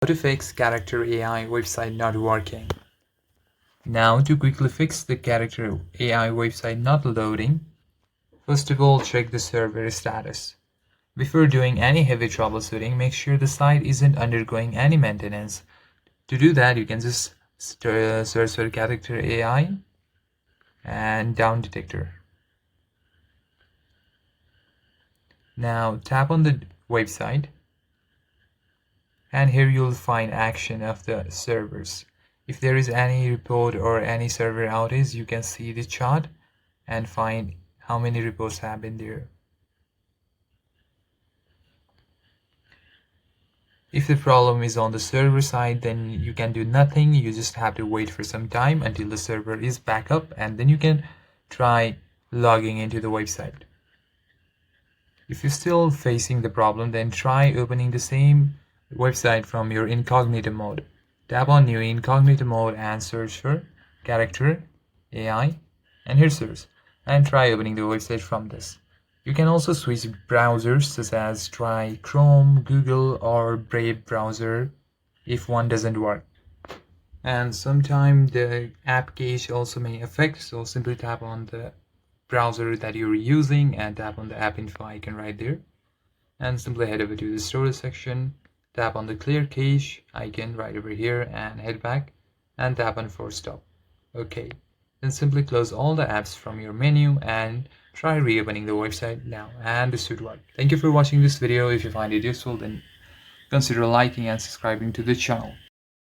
How to fix Character AI website not working. Now, to quickly fix the Character AI website not loading, first of all, check the server status. Before doing any heavy troubleshooting, make sure the site isn't undergoing any maintenance. To do that, you can just search for Character AI and down detector. Now, tap on the website, and here you'll find action of the servers. If there is any report or any server outage, you can see the chart and find how many reports have been there. If the problem is on the server side, then you can do nothing. You just have to wait for some time until the server is back up, and then you can try logging into the website. If you're still facing the problem, then try opening the same website from your incognito mode. Tap on new incognito mode and search for Character AI, and here search, and try opening the website from this. You can also switch browsers, such as try Chrome, Google, or Brave browser if one doesn't work. And sometimes the app cache also may affect, so simply tap on the browser that you're using and tap on the app info icon right there, and simply head over to the storage section, tap on the clear cache icon right over here and head back and tap on force stop. Okay, then simply close all the apps from your menu and try reopening the website now, and this should work. Thank you for watching this video. If you find it useful, then consider liking and subscribing to the channel.